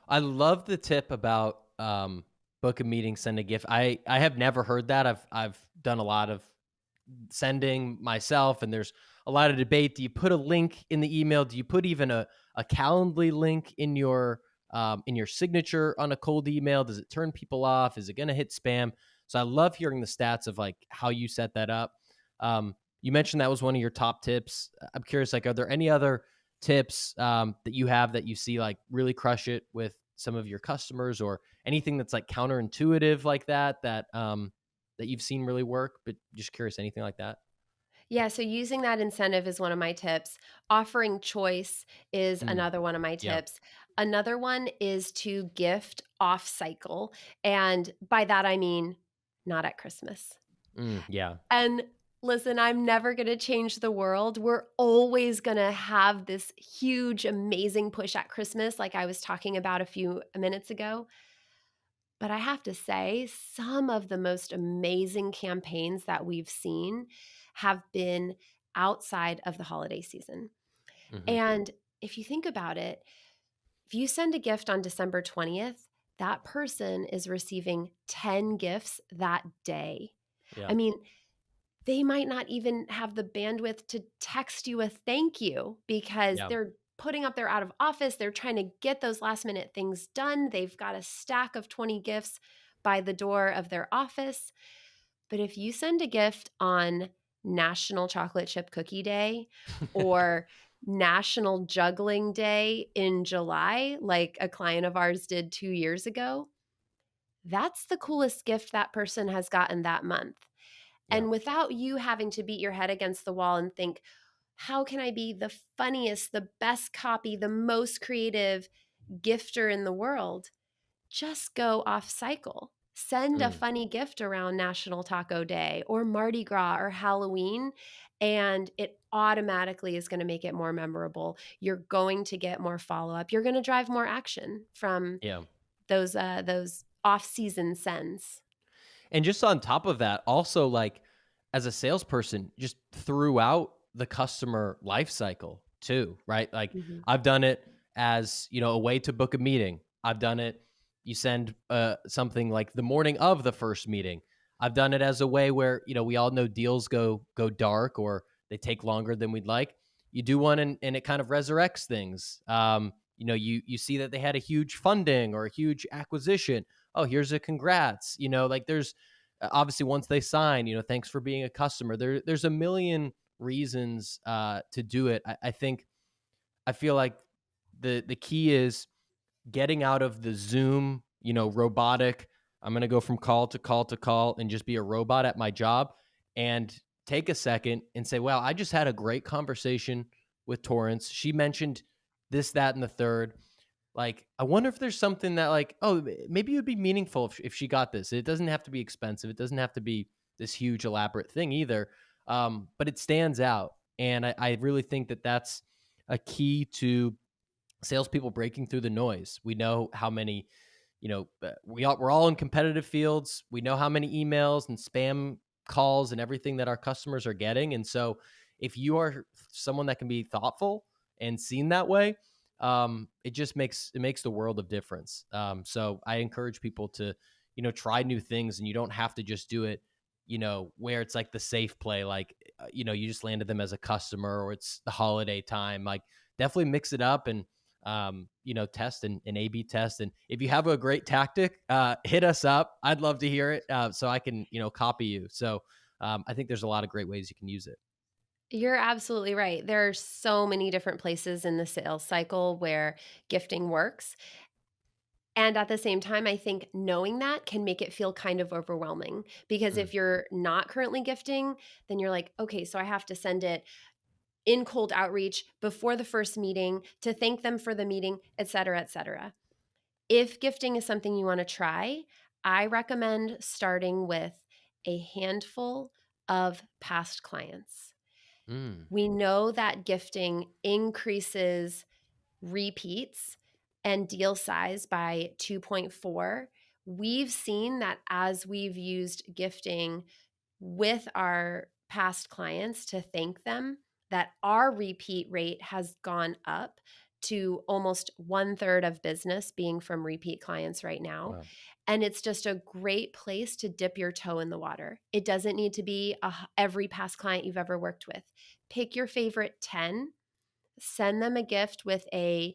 I love the tip about book a meeting, send a gift. I have never heard that. I've done a lot of sending myself, and there's a lot of debate. Do you put a link in the email? Do you put even a Calendly link in your signature on a cold email? Does it turn people off? Is it going to hit spam? So I love hearing the stats of like how you set that up. You mentioned that was one of your top tips. I'm curious, like, are there any other tips that you have that you see like really crush it with some of your customers, or anything that's like counterintuitive like that you've seen really work? But just curious, anything like that? Yeah, so using that incentive is one of my tips. Offering choice is Mm, another one of my yeah. tips. Another one is to gift off cycle. And by that, I mean not at Christmas. Yeah. And listen, I'm never going to change the world. We're always going to have this huge, amazing push at Christmas, like I was talking about a few minutes ago. But I have to say, some of the most amazing campaigns that we've seen have been outside of the holiday season. Hmm. And if you think about it, if you send a gift on December 20th, that person is receiving 10 gifts that day. Yeah. I mean, they might not even have the bandwidth to text you a thank you because Yeah. they're putting up their out of office. They're trying to get those last minute things done. They've got a stack of 20 gifts by the door of their office. But if you send a gift on National Chocolate Chip Cookie Day or National Juggling Day in July, like a client of ours did 2 years ago, that's the coolest gift that person has gotten that month. Yeah. And without you having to beat your head against the wall and think, how can I be the funniest, the best copy, the most creative gifter in the world? Just go off cycle. Send a Mm. funny gift around National Taco Day or Mardi Gras or Halloween, and it automatically is going to make it more memorable. You're going to get more follow up. You're going to drive more action from Yeah. those off season sends. And just on top of that, also, like, as a salesperson, just throughout the customer life cycle too, right? Like, Mhm. I've done it as, a way to book a meeting. I've done it, you send something like the morning of the first meeting. I've done it as a way where, we all know deals go dark, or they take longer than we'd like. You do one, and it kind of resurrects things. You see that they had a huge funding or a huge acquisition. Oh, here's a congrats. Like, there's obviously, once they sign, thanks for being a customer. There's a million reasons to do it. I think, I feel like the key is getting out of the Zoom, robotic. I'm going to go from call to call to call and just be a robot at my job, and take a second and say, "Wow, I just had a great conversation with Torrance. She mentioned this, that, and the third. Like, I wonder if there's something that, like, oh, maybe it would be meaningful if she got this. It doesn't have to be expensive. It doesn't have to be this huge elaborate thing either. But it stands out, and I really think that that's a key to salespeople breaking through the noise. We know how many, we're all in competitive fields. We know how many emails and spam calls and everything that our customers are getting. And so, if you are someone that can be thoughtful and seen that way, it makes the world of difference. So I encourage people to, try new things, and you don't have to just do it, where it's like the safe play, like, you just landed them as a customer, or it's the holiday time. Like, definitely mix it up, and test and A/B test. And if you have a great tactic, hit us up. I'd love to hear it, so I can, copy you. So I think there's a lot of great ways you can use it. You're absolutely right. There are so many different places in the sales cycle where gifting works. And at the same time, I think knowing that can make it feel kind of overwhelming because Mm, if you're not currently gifting, then you're like, okay, so I have to send it in cold outreach before the first meeting to thank them for the meeting, et cetera, et cetera. If gifting is something you want to try, I recommend starting with a handful of past clients. mm, We know that gifting increases repeats and deal size by 2.4. We've seen that as we've used gifting with our past clients to thank them, that our repeat rate has gone up to almost one third of business being from repeat clients right now. Wow. And it's just a great place to dip your toe in the water. It doesn't need to be every past client you've ever worked with. Pick your favorite 10, send them a gift with a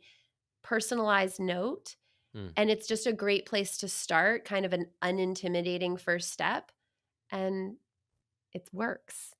personalized note. Mm. And it's just a great place to start, kind of an unintimidating first step. And it works.